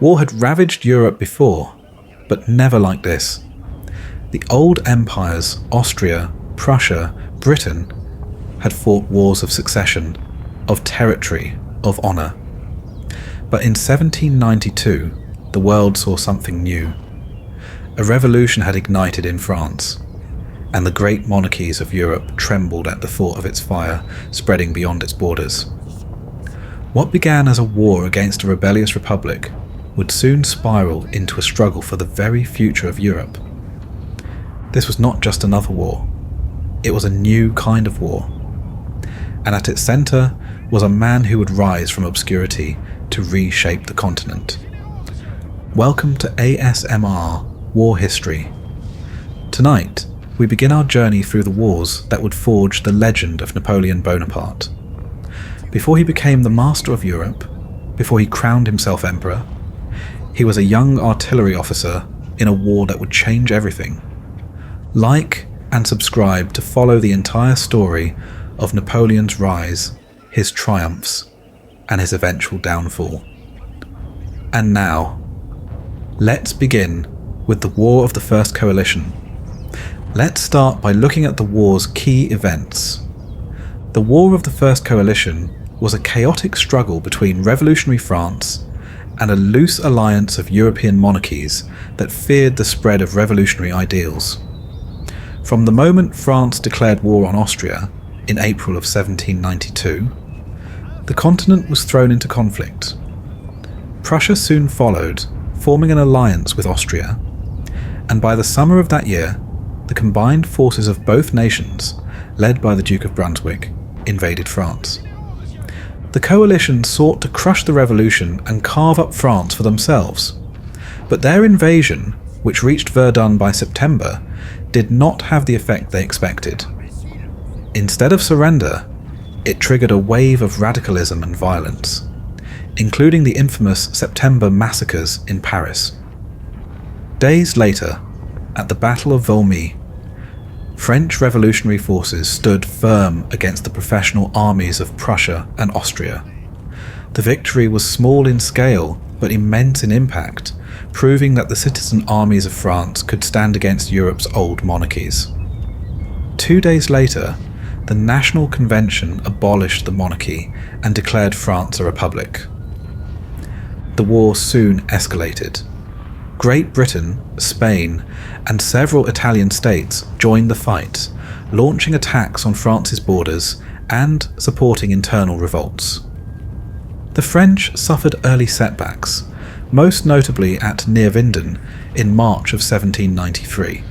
War had ravaged Europe before, but never like this. The old empires, Austria, Prussia, Britain, had fought wars of succession, of territory, of honour. But in 1792, the world saw something new. A revolution had ignited in France, and the great monarchies of Europe trembled at the thought of its fire spreading beyond its borders. What began as a war against a rebellious republic would soon spiral into a struggle for the very future of Europe. This was not just another war, it was a new kind of war. And at its centre was a man who would rise from obscurity to reshape the continent. Welcome to ASMR War History. Tonight, we begin our journey through the wars that would forge the legend of Napoleon Bonaparte. Before he became the master of Europe, before he crowned himself emperor, he was a young artillery officer in a war that would change everything. Like and subscribe to follow the entire story of Napoleon's rise, his triumphs, and his eventual downfall. And now, let's begin with the War of the First Coalition. Let's start by looking at the war's key events. The War of the First Coalition was a chaotic struggle between revolutionary France and a loose alliance of European monarchies that feared the spread of revolutionary ideals. From the moment France declared war on Austria in April of 1792, the continent was thrown into conflict. Prussia soon followed, forming an alliance with Austria, and by the summer of that year, the combined forces of both nations, led by the Duke of Brunswick, invaded France. The coalition sought to crush the revolution and carve up France for themselves, but their invasion, which reached Verdun by September, did not have the effect they expected. Instead of surrender, it triggered a wave of radicalism and violence, including the infamous September massacres in Paris. Days later, at the Battle of Valmy, French revolutionary forces stood firm against the professional armies of Prussia and Austria. The victory was small in scale, but immense in impact, proving that the citizen armies of France could stand against Europe's old monarchies. 2 days later, the National Convention abolished the monarchy and declared France a republic. The war soon escalated. Great Britain, Spain, and several Italian states joined the fight, launching attacks on France's borders and supporting internal revolts. The French suffered early setbacks, most notably at Neapolitan in March of 1793,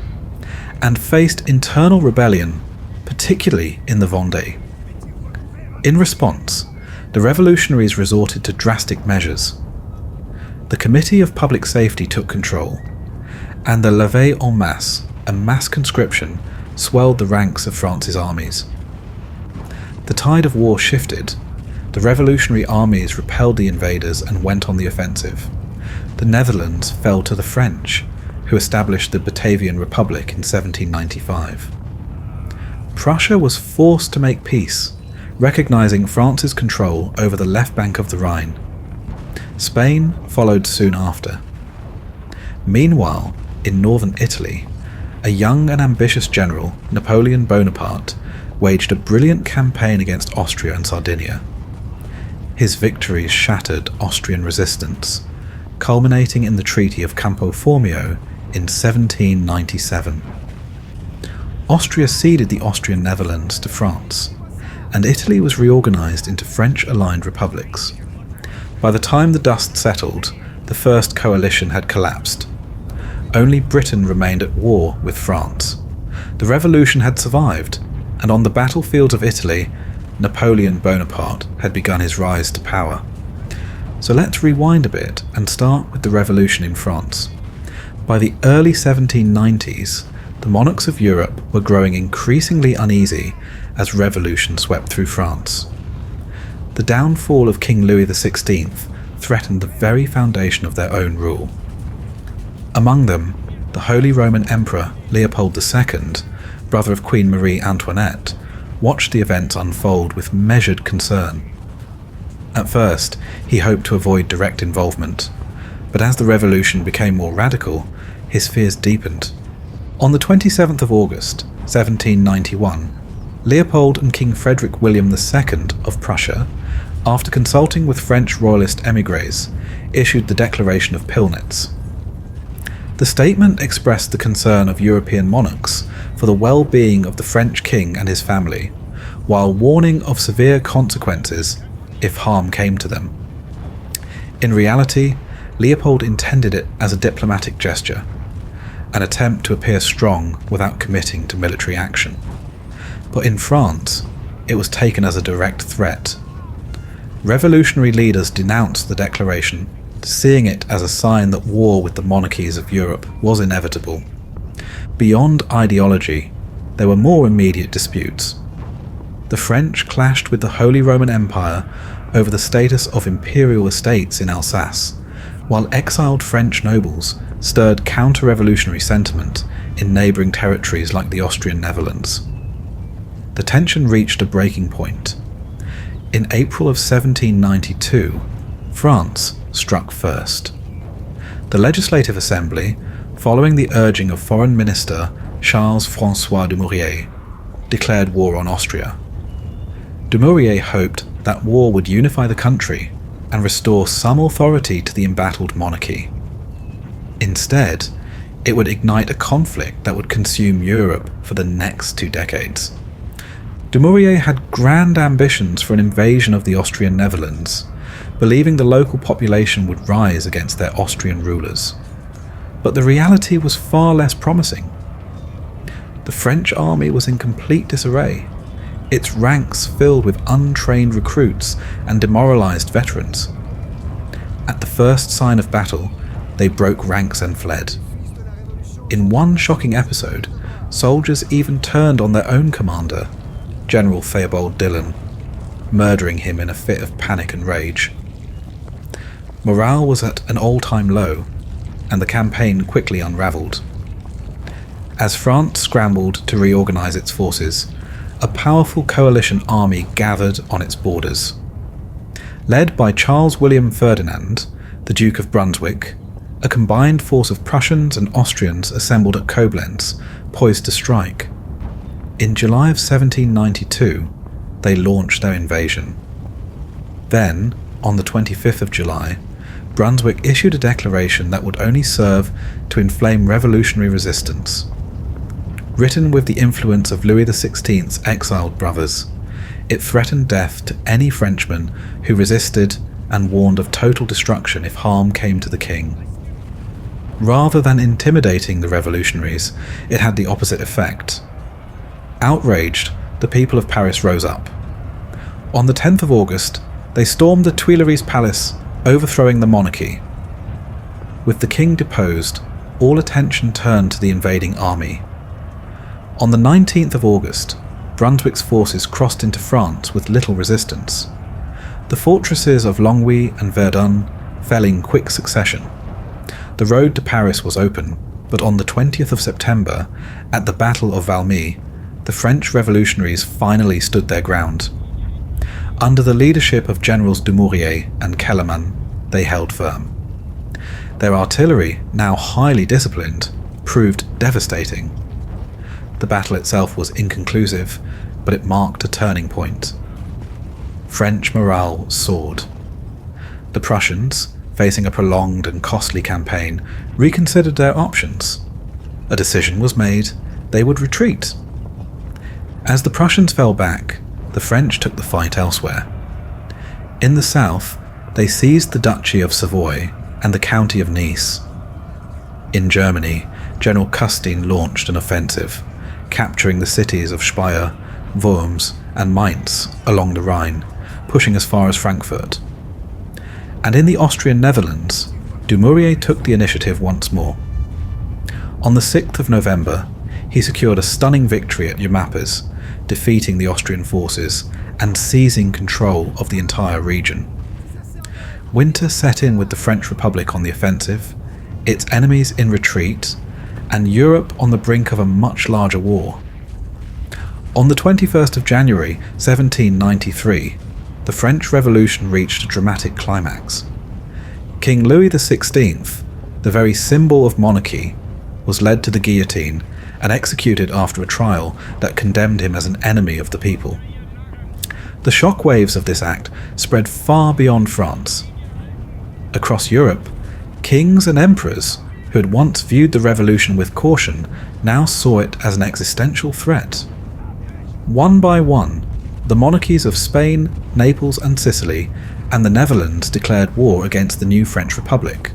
and faced internal rebellion, particularly in the Vendée. In response, the revolutionaries resorted to drastic measures. The Committee of Public Safety took control, and the levée en masse, a mass conscription, swelled the ranks of France's armies. The tide of war shifted. The revolutionary armies repelled the invaders and went on the offensive. The Netherlands fell to the French, who established the Batavian Republic in 1795. Prussia was forced to make peace, recognizing France's control over the left bank of the Rhine. Spain followed soon after. Meanwhile, in northern Italy, a young and ambitious general, Napoleon Bonaparte, waged a brilliant campaign against Austria and Sardinia. His victories shattered Austrian resistance, culminating in the Treaty of Campo Formio in 1797. Austria ceded the Austrian Netherlands to France, and Italy was reorganized into French-aligned republics. By the time the dust settled, the First Coalition had collapsed. Only Britain remained at war with France. The revolution had survived, and on the battlefields of Italy, Napoleon Bonaparte had begun his rise to power. So let's rewind a bit and start with the revolution in France. By the early 1790s, the monarchs of Europe were growing increasingly uneasy as revolution swept through France. The downfall of King Louis XVI threatened the very foundation of their own rule. Among them, the Holy Roman Emperor Leopold II, brother of Queen Marie Antoinette, watched the events unfold with measured concern. At first, he hoped to avoid direct involvement, But as the revolution became more radical, his fears deepened. On the 27th of August, 1791, Leopold and King Frederick William II of Prussia, after consulting with French royalist émigrés, issued the Declaration of Pillnitz. The statement expressed the concern of European monarchs for the well-being of the French king and his family, while warning of severe consequences if harm came to them. In reality, Leopold intended it as a diplomatic gesture, an attempt to appear strong without committing to military action. But in France, it was taken as a direct threat. Revolutionary leaders denounced the declaration, seeing it as a sign that war with the monarchies of Europe was inevitable. Beyond ideology, there were more immediate disputes. The French clashed with the Holy Roman Empire over the status of imperial estates in Alsace, while exiled French nobles stirred counter-revolutionary sentiment in neighbouring territories like the Austrian Netherlands. The tension reached a breaking point. In April of 1792, France struck first. The Legislative Assembly, following the urging of Foreign Minister Charles-François Dumouriez, declared war on Austria. Dumouriez hoped that war would unify the country and restore some authority to the embattled monarchy. Instead, it would ignite a conflict that would consume Europe for the next 2 decades. Dumouriez had grand ambitions for an invasion of the Austrian Netherlands, believing the local population would rise against their Austrian rulers. But the reality was far less promising. The French army was in complete disarray, its ranks filled with untrained recruits and demoralized veterans. At the first sign of battle, they broke ranks and fled. In one shocking episode, soldiers even turned on their own commander, General Theobald Dillon, murdering him in a fit of panic and rage. Morale was at an all-time low, and the campaign quickly unravelled. As France scrambled to reorganise its forces, a powerful coalition army gathered on its borders. Led by Charles William Ferdinand, the Duke of Brunswick, a combined force of Prussians and Austrians assembled at Koblenz, poised to strike. In July of 1792, they launched their invasion. Then, on the 25th of July, Brunswick issued a declaration that would only serve to inflame revolutionary resistance. Written with the influence of Louis XVI's exiled brothers, it threatened death to any Frenchman who resisted and warned of total destruction if harm came to the king. Rather than intimidating the revolutionaries, it had the opposite effect. Outraged, the people of Paris rose up. On the 10th of August, they stormed the Tuileries Palace, overthrowing the monarchy. With the king deposed, all attention turned to the invading army. On the 19th of August, Brunswick's forces crossed into France with little resistance. The fortresses of Longwy and Verdun fell in quick succession. The road to Paris was open, but on the 20th of September, at the Battle of Valmy, the French revolutionaries finally stood their ground. Under the leadership of Generals Dumouriez and Kellermann, they held firm. Their artillery, now highly disciplined, proved devastating. The battle itself was inconclusive, but it marked a turning point. French morale soared. The Prussians, facing a prolonged and costly campaign, reconsidered their options. A decision was made: they would retreat. As the Prussians fell back, the French took the fight elsewhere. In the south, they seized the Duchy of Savoy and the County of Nice. In Germany, General Custine launched an offensive, capturing the cities of Speyer, Worms and Mainz along the Rhine, pushing as far as Frankfurt. And in the Austrian Netherlands, Dumouriez took the initiative once more. On the 6th of November, he secured a stunning victory at Jemappes, defeating the Austrian forces and seizing control of the entire region. Winter set in with the French Republic on the offensive, its enemies in retreat, and Europe on the brink of a much larger war. On the 21st of January 1793, the French Revolution reached a dramatic climax. King Louis XVI, the very symbol of monarchy, was led to the guillotine and executed after a trial that condemned him as an enemy of the people. The shockwaves of this act spread far beyond France. Across Europe, kings and emperors who had once viewed the revolution with caution now saw it as an existential threat. One by one, the monarchies of Spain, Naples and Sicily and the Netherlands declared war against the new French Republic.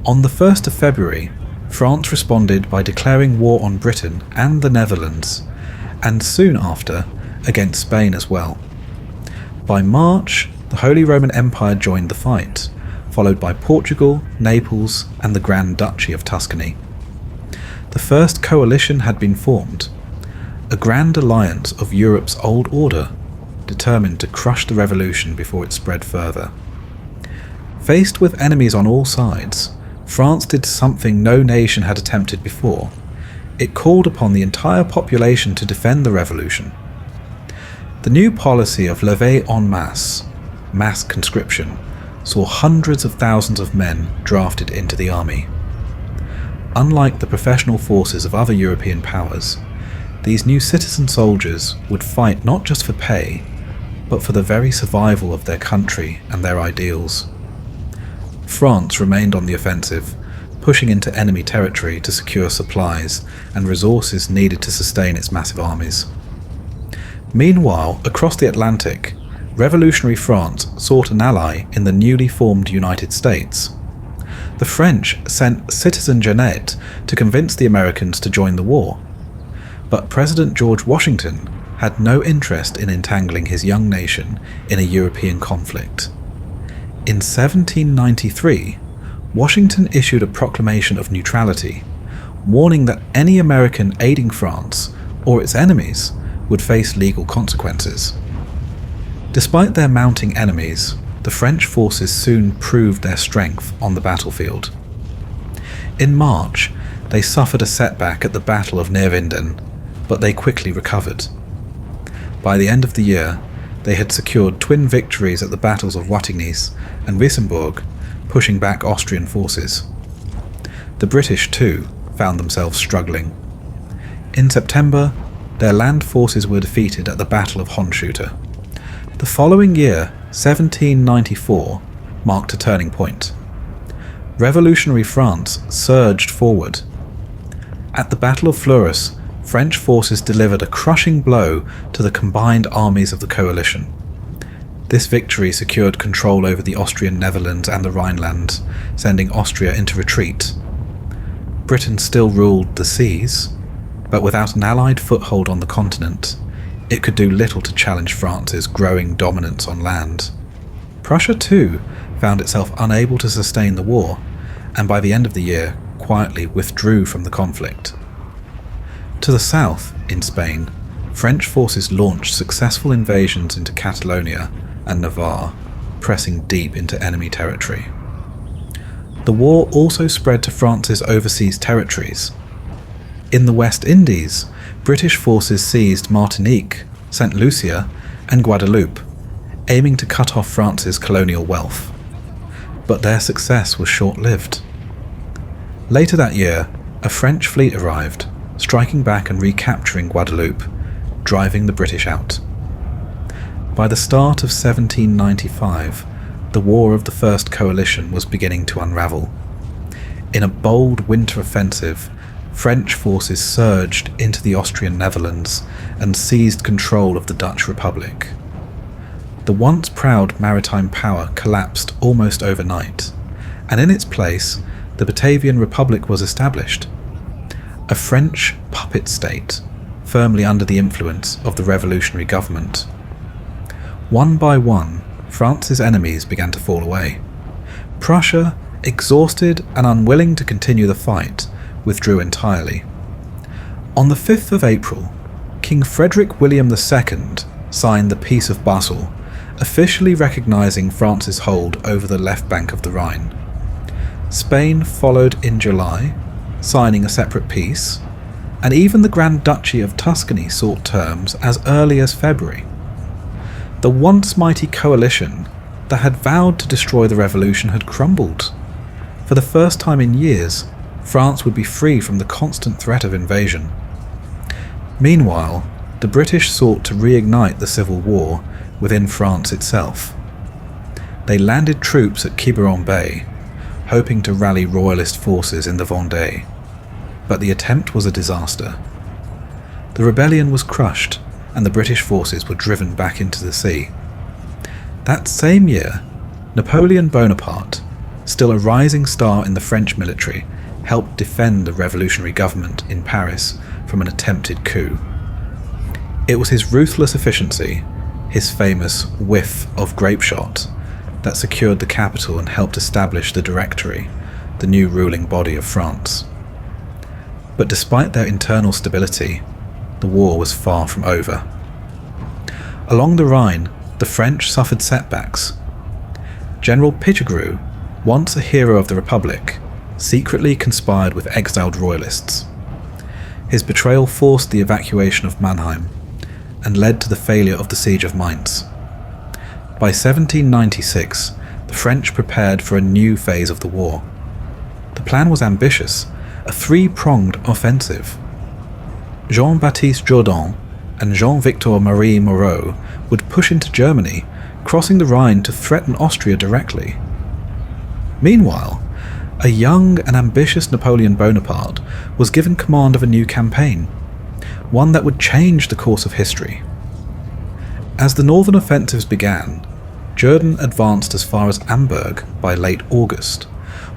On the 1st of February, France responded by declaring war on Britain and the Netherlands, and soon after, against Spain as well. By March, the Holy Roman Empire joined the fight, followed by Portugal, Naples, and the Grand Duchy of Tuscany. The first coalition had been formed, a grand alliance of Europe's old order, determined to crush the revolution before it spread further. Faced with enemies on all sides, France did something no nation had attempted before. It called upon the entire population to defend the revolution. The new policy of levée en masse, mass conscription, saw hundreds of thousands of men drafted into the army. Unlike the professional forces of other European powers, these new citizen soldiers would fight not just for pay, but for the very survival of their country and their ideals. France remained on the offensive, pushing into enemy territory to secure supplies and resources needed to sustain its massive armies. Meanwhile, across the Atlantic, revolutionary France sought an ally in the newly formed United States. The French sent Citizen Genet to convince the Americans to join the war, but President George Washington had no interest in entangling his young nation in a European conflict. In 1793, Washington issued a proclamation of neutrality, warning that any American aiding France or its enemies would face legal consequences. Despite their mounting enemies, the French forces soon proved their strength on the battlefield. In March, they suffered a setback at the Battle of Neapolitan, but they quickly recovered. By the end of the year, they had secured twin victories at the battles of Wattignies and Wissembourg, pushing back Austrian forces. The British, too, found themselves struggling. In September, their land forces were defeated at the Battle of Hochschutter. The following year, 1794, marked a turning point. Revolutionary France surged forward. At the Battle of Fleurus, French forces delivered a crushing blow to the combined armies of the coalition. This victory secured control over the Austrian Netherlands and the Rhineland, sending Austria into retreat. Britain still ruled the seas, but without an allied foothold on the continent, it could do little to challenge France's growing dominance on land. Prussia, too, found itself unable to sustain the war, and by the end of the year, quietly withdrew from the conflict. To the south, in Spain, French forces launched successful invasions into Catalonia and Navarre, pressing deep into enemy territory. The war also spread to France's overseas territories. In the West Indies, British forces seized Martinique, St. Lucia, and Guadeloupe, aiming to cut off France's colonial wealth. But their success was short-lived. Later that year, a French fleet arrived, striking back and recapturing Guadeloupe, driving the British out. By the start of 1795, the War of the First Coalition was beginning to unravel. In a bold winter offensive, French forces surged into the Austrian Netherlands and seized control of the Dutch Republic. The once proud maritime power collapsed almost overnight, and in its place, the Batavian Republic was established, a French puppet state, firmly under the influence of the revolutionary government. One by one, France's enemies began to fall away. Prussia, exhausted and unwilling to continue the fight, withdrew entirely. On the 5th of April, King Frederick William II signed the Peace of Basel, officially recognizing France's hold over the left bank of the Rhine. Spain followed in July, signing a separate peace, and even the Grand Duchy of Tuscany sought terms as early as February. The once mighty coalition that had vowed to destroy the revolution had crumbled. For the first time in years, France would be free from the constant threat of invasion. Meanwhile, the British sought to reignite the civil war within France itself. They landed troops at Quiberon Bay, hoping to rally royalist forces in the Vendée. But the attempt was a disaster. The rebellion was crushed, and the British forces were driven back into the sea. That same year, Napoleon Bonaparte, still a rising star in the French military, helped defend the revolutionary government in Paris from an attempted coup. It was his ruthless efficiency, his famous whiff of grape shot, that secured the capital and helped establish the Directory, the new ruling body of France. But despite their internal stability, the war was far from over. Along the Rhine, the French suffered setbacks. General Pichegru, once a hero of the Republic, secretly conspired with exiled royalists. His betrayal forced the evacuation of Mannheim and led to the failure of the siege of Mainz. By 1796, the French prepared for a new phase of the war. The plan was ambitious, a three-pronged offensive. Jean-Baptiste Jourdan and Jean-Victor Marie Moreau would push into Germany, crossing the Rhine to threaten Austria directly. Meanwhile, a young and ambitious Napoleon Bonaparte was given command of a new campaign, one that would change the course of history. As the northern offensives began, Jourdan advanced as far as Amberg by late August,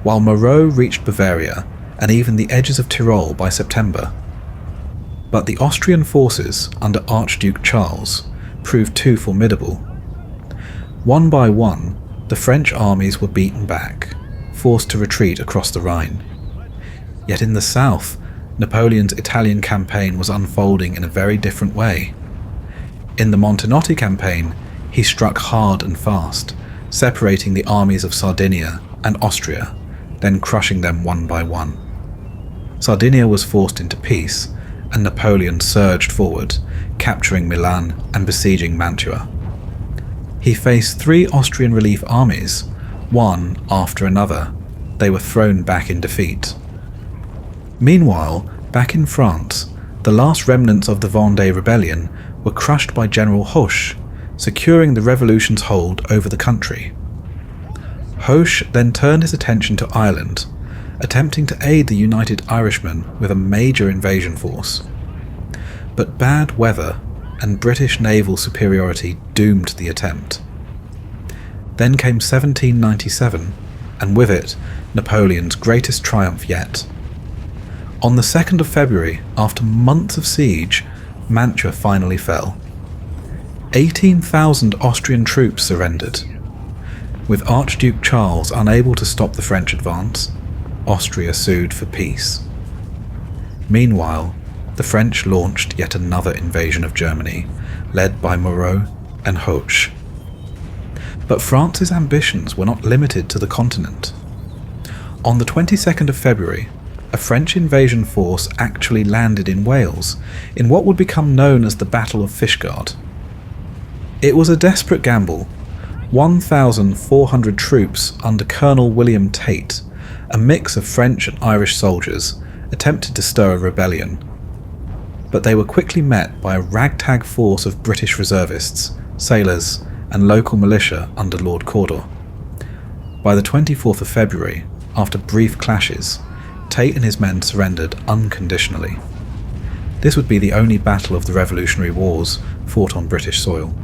while Moreau reached Bavaria and even the edges of Tyrol by September. But the Austrian forces under Archduke Charles proved too formidable. One by one, the French armies were beaten back, forced to retreat across the Rhine. Yet in the south, Napoleon's Italian campaign was unfolding in a very different way. In the Montenotte campaign, he struck hard and fast, separating the armies of Sardinia and Austria, then crushing them one by one. Sardinia was forced into peace, and Napoleon surged forward, capturing Milan and besieging Mantua. He faced 3 Austrian relief armies, one after another. They were thrown back in defeat. Meanwhile, back in France, the last remnants of the Vendée rebellion were crushed by General Hoche, securing the revolution's hold over the country. Hoche then turned his attention to Ireland, attempting to aid the United Irishmen with a major invasion force. But bad weather and British naval superiority doomed the attempt. Then came 1797, and with it, Napoleon's greatest triumph yet. On the 2nd of February, after months of siege, Mantua finally fell. 18,000 Austrian troops surrendered. With Archduke Charles unable to stop the French advance, Austria sued for peace. Meanwhile, the French launched yet another invasion of Germany, led by Moreau and Hoche. But France's ambitions were not limited to the continent. On the 22nd of February, a French invasion force actually landed in Wales, in what would become known as the Battle of Fishguard. It was a desperate gamble. 1,400 troops under Colonel William Tate, a mix of French and Irish soldiers, attempted to stir a rebellion. But they were quickly met by a ragtag force of British reservists, sailors, and local militia under Lord Cawdor. By the 24th of February, after brief clashes, Tate and his men surrendered unconditionally. This would be the only battle of the Revolutionary Wars fought on British soil.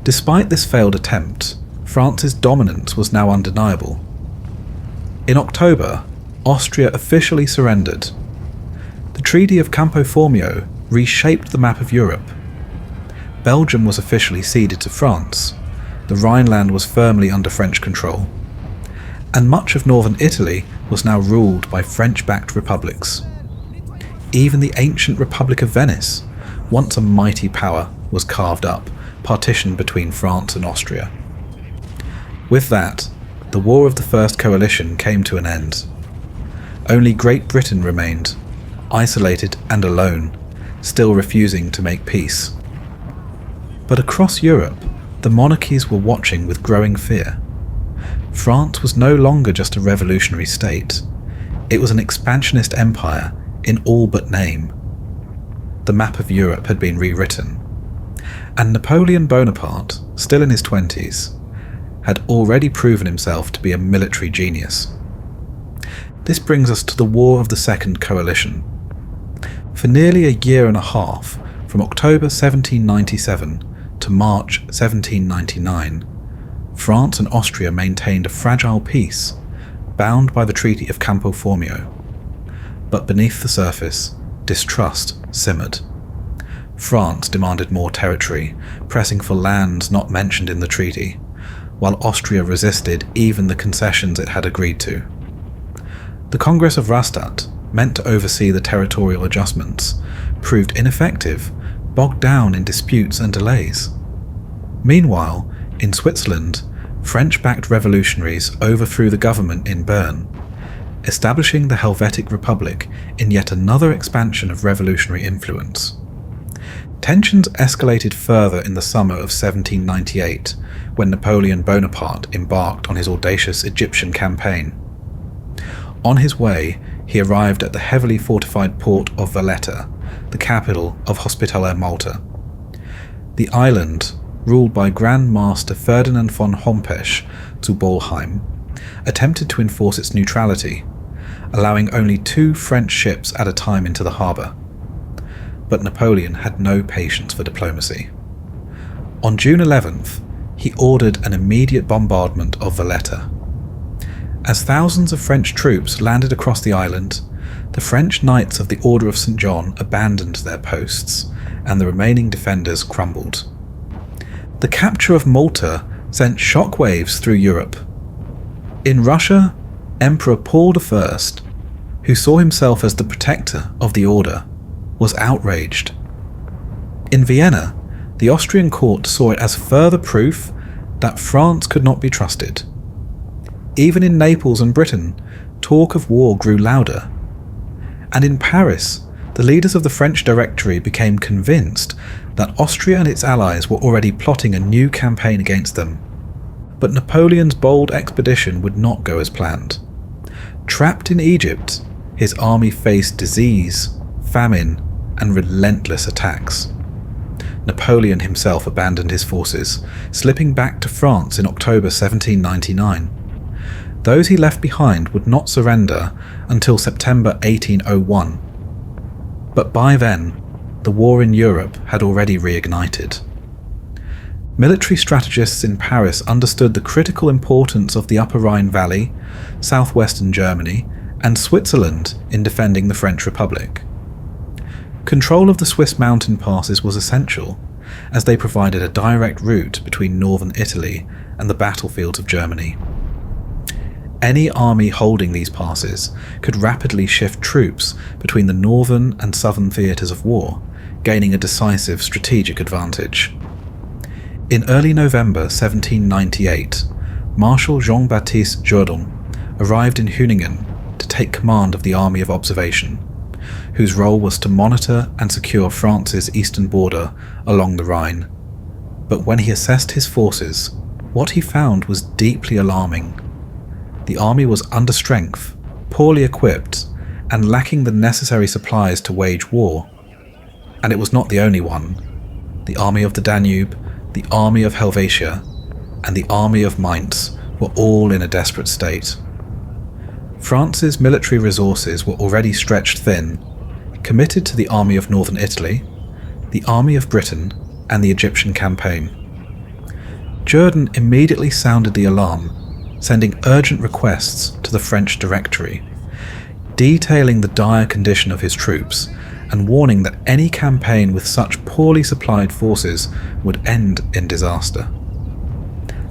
Despite this failed attempt, France's dominance was now undeniable. In October, Austria officially surrendered. The Treaty of Campo Formio reshaped the map of Europe. Belgium was officially ceded to France, the Rhineland was firmly under French control, and much of northern Italy was now ruled by French-backed republics. Even the ancient Republic of Venice, once a mighty power, was carved up, partitioned between France and Austria. With that, the War of the First Coalition came to an end. Only Great Britain remained, isolated and alone, still refusing to make peace. But across Europe, the monarchies were watching with growing fear. France was no longer just a revolutionary state. It was an expansionist empire in all but name. The map of Europe had been rewritten, and Napoleon Bonaparte, still in his 20s, had already proven himself to be a military genius. This brings us to the War of the Second Coalition. For nearly a year and a half, from October 1797 to March 1799, France and Austria maintained a fragile peace, bound by the Treaty of Campo Formio. But beneath the surface, distrust simmered. France demanded more territory, pressing for lands not mentioned in the treaty, while Austria resisted even the concessions it had agreed to. The Congress of Rastatt, meant to oversee the territorial adjustments, proved ineffective, bogged down in disputes and delays. Meanwhile, in Switzerland, French-backed revolutionaries overthrew the government in Bern, establishing the Helvetic Republic in yet another expansion of revolutionary influence. Tensions escalated further in the summer of 1798, when Napoleon Bonaparte embarked on his audacious Egyptian campaign. On his way, he arrived at the heavily fortified port of Valletta, the capital of Hospitaller Malta. The island, ruled by Grand Master Ferdinand von Hompesch zu Bolheim, attempted to enforce its neutrality, allowing only 2 French ships at a time into the harbour. But Napoleon had no patience for diplomacy. On June 11th, he ordered an immediate bombardment of Valletta. As thousands of French troops landed across the island, the French Knights of the Order of St. John abandoned their posts, and the remaining defenders crumbled. The capture of Malta sent shockwaves through Europe. In Russia, Emperor Paul I, who saw himself as the protector of the order, was outraged. In Vienna, the Austrian court saw it as further proof that France could not be trusted. Even in Naples and Britain, talk of war grew louder. And in Paris, the leaders of the French Directory became convinced that Austria and its allies were already plotting a new campaign against them. But Napoleon's bold expedition would not go as planned. Trapped in Egypt, his army faced disease, famine, and relentless attacks. Napoleon himself abandoned his forces, slipping back to France in October 1799. Those he left behind would not surrender until September 1801. But by then, the war in Europe had already reignited. Military strategists in Paris understood the critical importance of the Upper Rhine Valley, southwestern Germany, and Switzerland in defending the French Republic. Control of the Swiss mountain passes was essential, as they provided a direct route between northern Italy and the battlefields of Germany. Any army holding these passes could rapidly shift troops between the northern and southern theatres of war, gaining a decisive strategic advantage. In early November 1798, Marshal Jean-Baptiste Jourdan arrived in Hüningen to take command of the Army of Observation, whose role was to monitor and secure France's eastern border along the Rhine. But when he assessed his forces, what he found was deeply alarming. The army was under strength, poorly equipped, and lacking the necessary supplies to wage war. And it was not the only one. The army of the Danube, the army of Helvetia, and the army of Mainz were all in a desperate state. France's military resources were already stretched thin, committed to the army of northern Italy, the army of Britain, and the Egyptian campaign. Jourdan immediately sounded the alarm, sending urgent requests to the French Directory, detailing the dire condition of his troops and warning that any campaign with such poorly supplied forces would end in disaster.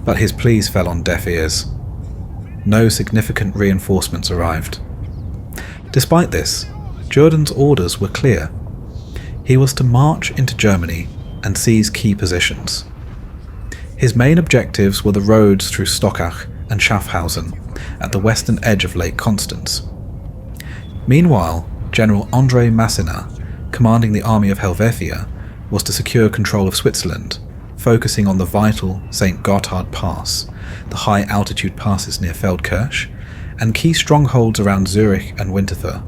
But his pleas fell on deaf ears. No significant reinforcements arrived. Despite this, Jourdan's orders were clear. He was to march into Germany and seize key positions. His main objectives were the roads through Stockach and Schaffhausen at the western edge of Lake Constance. Meanwhile, General André Masséna, commanding the army of Helvetia, was to secure control of Switzerland, focusing on the vital St. Gotthard Pass, the high-altitude passes near Feldkirch, and key strongholds around Zurich and Winterthur.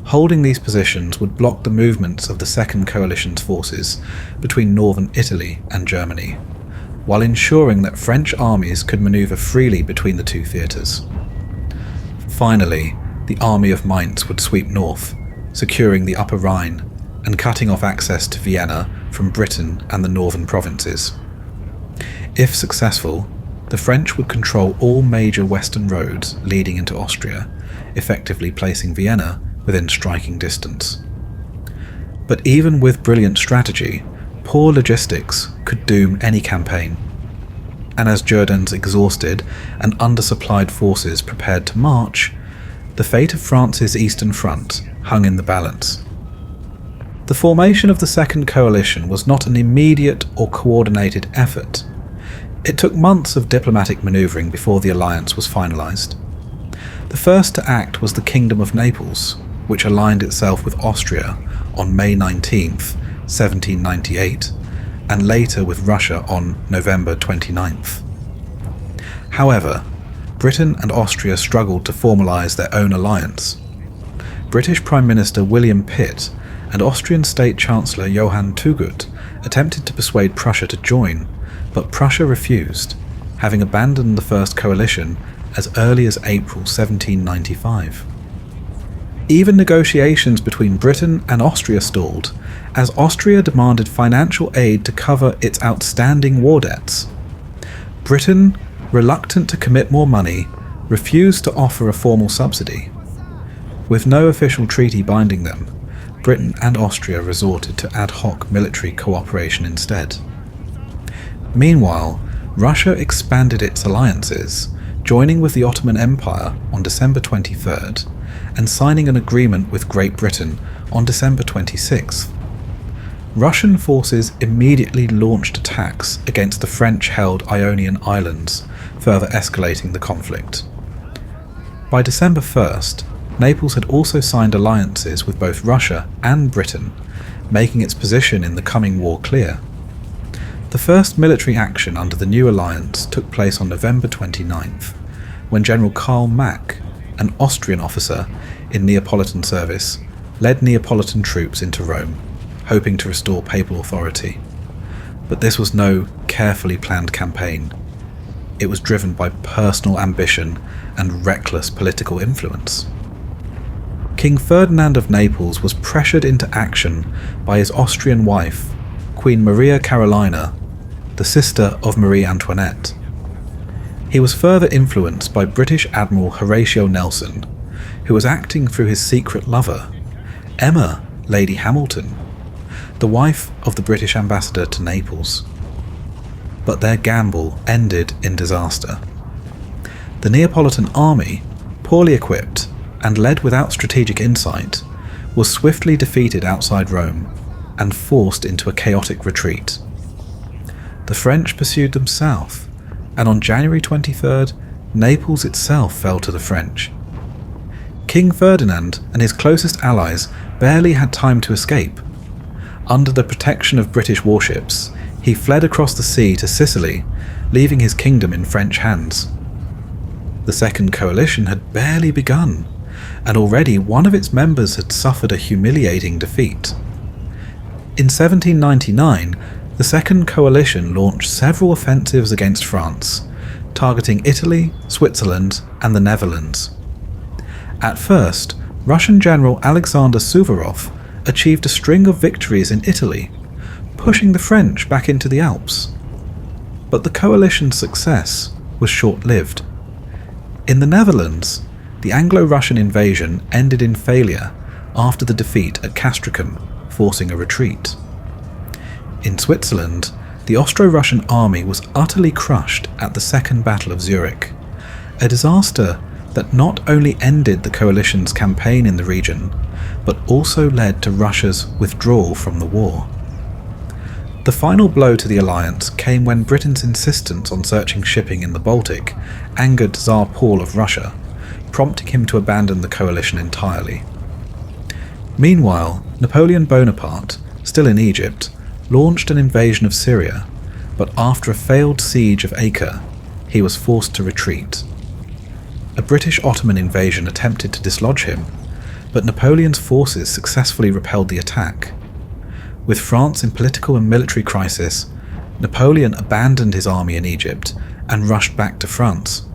Holding these positions would block the movements of the Second Coalition's forces between northern Italy and Germany, while ensuring that French armies could manoeuvre freely between the two theatres. Finally, the Army of Mainz would sweep north, securing the Upper Rhine and cutting off access to Vienna from Britain and the northern provinces. If successful, the French would control all major western roads leading into Austria, effectively placing Vienna within striking distance. But even with brilliant strategy, poor logistics could doom any campaign. And as Jourdan's exhausted and undersupplied forces prepared to march, the fate of France's Eastern Front hung in the balance. The formation of the Second Coalition was not an immediate or coordinated effort. It took months of diplomatic manoeuvring before the alliance was finalised. The first to act was the Kingdom of Naples, which aligned itself with Austria on May 19th, 1798, and later with Russia on November 29th. However, Britain and Austria struggled to formalise their own alliance. British Prime Minister William Pitt and Austrian State Chancellor Johann Thugut attempted to persuade Prussia to join, but Prussia refused, having abandoned the First Coalition as early as April 1795. Even negotiations between Britain and Austria stalled, as Austria demanded financial aid to cover its outstanding war debts. Britain, reluctant to commit more money, refused to offer a formal subsidy. With no official treaty binding them, Britain and Austria resorted to ad hoc military cooperation instead. Meanwhile, Russia expanded its alliances, joining with the Ottoman Empire on December 23rd and signing an agreement with Great Britain on December 26th. Russian forces immediately launched attacks against the French-held Ionian Islands, further escalating the conflict. By December 1st, Naples had also signed alliances with both Russia and Britain, making its position in the coming war clear. The first military action under the new alliance took place on November 29th, when General Karl Mack, an Austrian officer in Neapolitan service, led Neapolitan troops into Rome, hoping to restore papal authority. But this was no carefully planned campaign. It was driven by personal ambition and reckless political influence. King Ferdinand of Naples was pressured into action by his Austrian wife, Queen Maria Carolina, the sister of Marie Antoinette. He was further influenced by British Admiral Horatio Nelson, who was acting through his secret lover, Emma, Lady Hamilton, the wife of the British ambassador to Naples. But their gamble ended in disaster. The Neapolitan army, poorly equipped and led without strategic insight, was swiftly defeated outside Rome and forced into a chaotic retreat. The French pursued them south, and on January 23rd, Naples itself fell to the French. King Ferdinand and his closest allies barely had time to escape. Under the protection of British warships, he fled across the sea to Sicily, leaving his kingdom in French hands. The Second Coalition had barely begun, and already one of its members had suffered a humiliating defeat. In 1799, the Second Coalition launched several offensives against France, targeting Italy, Switzerland, and the Netherlands. At first, Russian General Alexander Suvorov achieved a string of victories in Italy, pushing the French back into the Alps. But the coalition's success was short-lived. In the Netherlands, the Anglo-Russian invasion ended in failure after the defeat at Castricum, forcing a retreat. In Switzerland, the Austro-Russian army was utterly crushed at the Second Battle of Zurich, a disaster that not only ended the coalition's campaign in the region, but also led to Russia's withdrawal from the war. The final blow to the alliance came when Britain's insistence on searching shipping in the Baltic angered Tsar Paul of Russia, prompting him to abandon the coalition entirely. Meanwhile, Napoleon Bonaparte, still in Egypt, launched an invasion of Syria, but after a failed siege of Acre, he was forced to retreat. A British Ottoman invasion attempted to dislodge him, but Napoleon's forces successfully repelled the attack. With France in political and military crisis, Napoleon abandoned his army in Egypt and rushed back to France.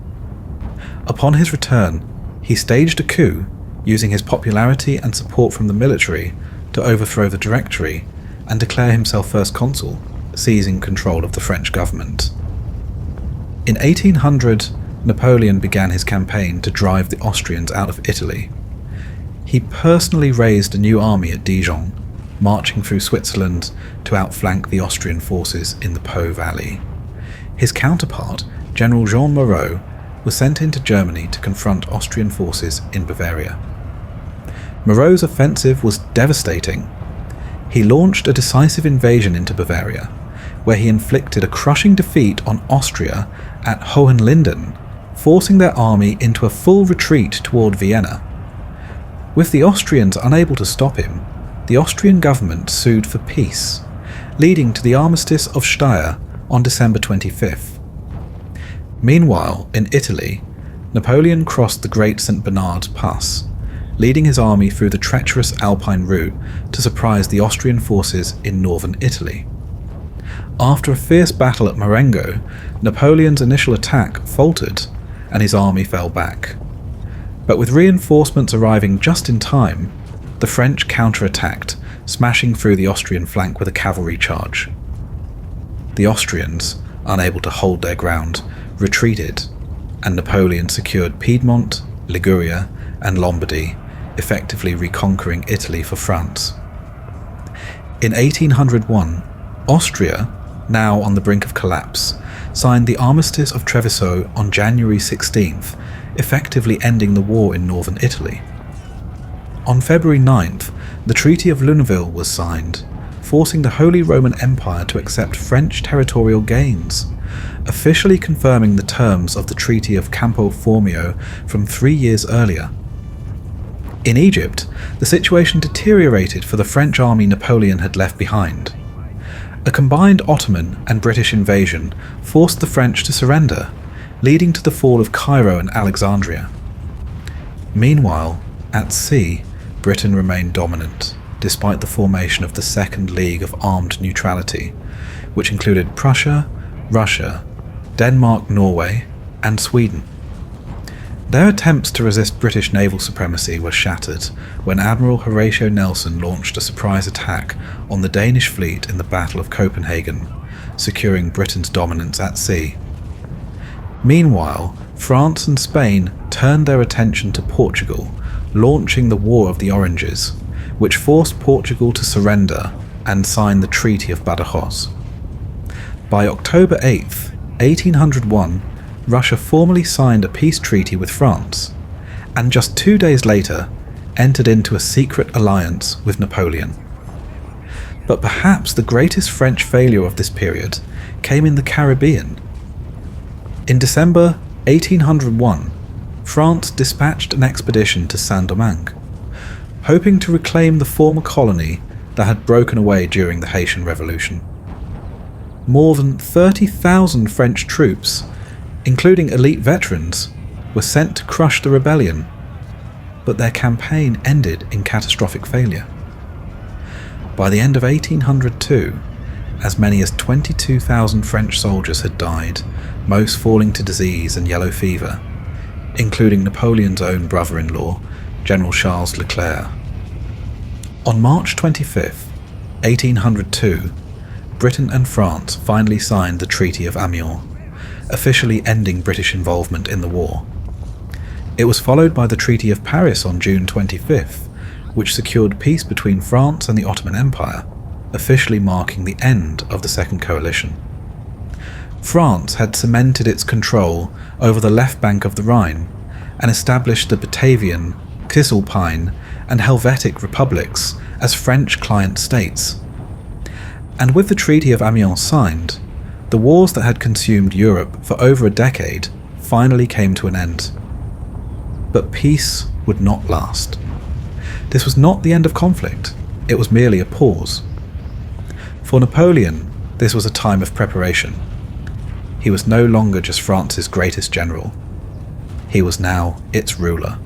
Upon his return, he staged a coup, using his popularity and support from the military to overthrow the Directory and declare himself first consul, seizing control of the French government. In 1800, Napoleon began his campaign to drive the Austrians out of Italy. He personally raised a new army at Dijon, marching through Switzerland to outflank the Austrian forces in the Po Valley. His counterpart, General Jean Moreau, was sent into Germany to confront Austrian forces in Bavaria. Moreau's offensive was devastating. He launched a decisive invasion into Bavaria, where he inflicted a crushing defeat on Austria at Hohenlinden, forcing their army into a full retreat toward Vienna. With the Austrians unable to stop him, the Austrian government sued for peace, leading to the Armistice of Steyr on December 25th. Meanwhile, in Italy, Napoleon crossed the Great St. Bernard Pass, leading his army through the treacherous Alpine route to surprise the Austrian forces in northern Italy. After a fierce battle at Marengo, Napoleon's initial attack faltered and his army fell back. But with reinforcements arriving just in time, the French counterattacked, smashing through the Austrian flank with a cavalry charge. The Austrians, unable to hold their ground, retreated, and Napoleon secured Piedmont, Liguria, and Lombardy, effectively reconquering Italy for France. In 1801, Austria, now on the brink of collapse, signed the Armistice of Treviso on January 16th, effectively ending the war in northern Italy. On February 9th, the Treaty of Luneville was signed, forcing the Holy Roman Empire to accept French territorial gains, officially confirming the terms of the Treaty of Campo Formio from 3 years earlier. In Egypt, the situation deteriorated for the French army Napoleon had left behind. A combined Ottoman and British invasion forced the French to surrender, leading to the fall of Cairo and Alexandria. Meanwhile, at sea, Britain remained dominant, despite the formation of the Second League of Armed Neutrality, which included Prussia, Russia, Denmark, Norway, and Sweden. Their attempts to resist British naval supremacy were shattered when Admiral Horatio Nelson launched a surprise attack on the Danish fleet in the Battle of Copenhagen, securing Britain's dominance at sea. Meanwhile, France and Spain turned their attention to Portugal, launching the War of the Oranges, which forced Portugal to surrender and sign the Treaty of Badajoz. By October 8th, 1801, Russia formally signed a peace treaty with France, and just 2 days later entered into a secret alliance with Napoleon. But perhaps the greatest French failure of this period came in the Caribbean. In December 1801, France dispatched an expedition to Saint-Domingue, hoping to reclaim the former colony that had broken away during the Haitian Revolution. More than 30,000 French troops, including elite veterans, were sent to crush the rebellion, but their campaign ended in catastrophic failure. By the end of 1802, as many as 22,000 French soldiers had died, most falling to disease and yellow fever, including Napoleon's own brother-in-law, General Charles Leclerc. On March 25, 1802, Britain and France finally signed the Treaty of Amiens, officially ending British involvement in the war. It was followed by the Treaty of Paris on June 25th, which secured peace between France and the Ottoman Empire, officially marking the end of the Second Coalition. France had cemented its control over the left bank of the Rhine and established the Batavian, Cisalpine, and Helvetic republics as French client states. And with the Treaty of Amiens signed, the wars that had consumed Europe for over a decade finally came to an end. But peace would not last. This was not the end of conflict, it was merely a pause. For Napoleon, This was a time of preparation. He was no longer just France's greatest general. He was now its ruler.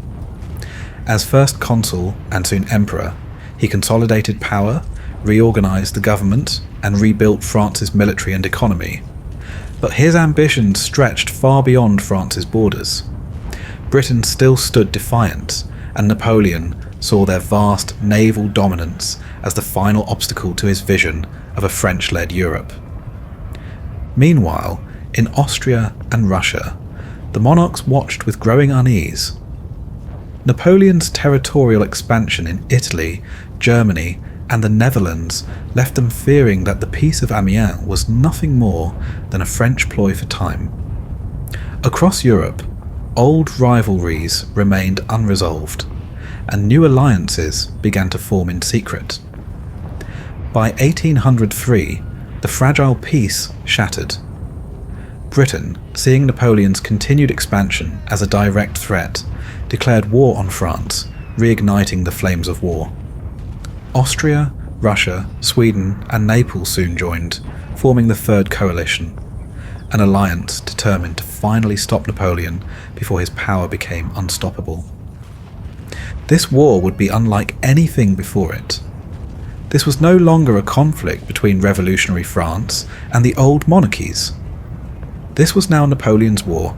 As first consul and soon emperor, he consolidated power, reorganized the government, and rebuilt France's military and economy. But his ambitions stretched far beyond France's borders. Britain still stood defiant, and Napoleon saw their vast naval dominance as the final obstacle to his vision of a French-led Europe. Meanwhile, in Austria and Russia, the monarchs watched with growing unease. Napoleon's territorial expansion in Italy, Germany, and the Netherlands left them fearing that the Peace of Amiens was nothing more than a French ploy for time. Across Europe, old rivalries remained unresolved, and new alliances began to form in secret. By 1803, the fragile peace shattered. Britain, seeing Napoleon's continued expansion as a direct threat, declared war on France, reigniting the flames of war. Austria, Russia, Sweden, and Naples soon joined, forming the Third Coalition, an alliance determined to finally stop Napoleon before his power became unstoppable. This war would be unlike anything before it. This was no longer a conflict between revolutionary France and the old monarchies. This was now Napoleon's war.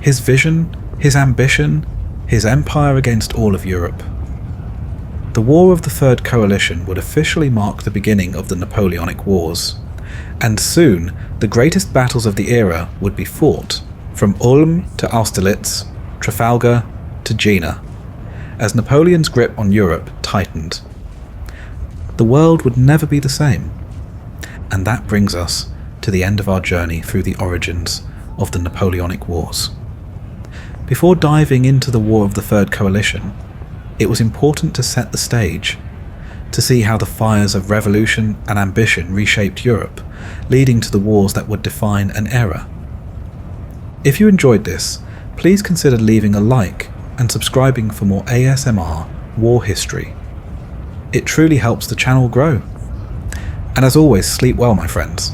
His vision, his ambition, his empire against all of Europe. The War of the Third Coalition would officially mark the beginning of the Napoleonic Wars, and soon the greatest battles of the era would be fought, from Ulm to Austerlitz, Trafalgar to Jena, as Napoleon's grip on Europe tightened. The world would never be the same, and that brings us to the end of our journey through the origins of the Napoleonic Wars. Before diving into the War of the Third Coalition, it was important to set the stage, to see how the fires of revolution and ambition reshaped Europe, leading to the wars that would define an era. If you enjoyed this, please consider leaving a like and subscribing for more ASMR war history. It truly helps the channel grow. And as always, sleep well, my friends.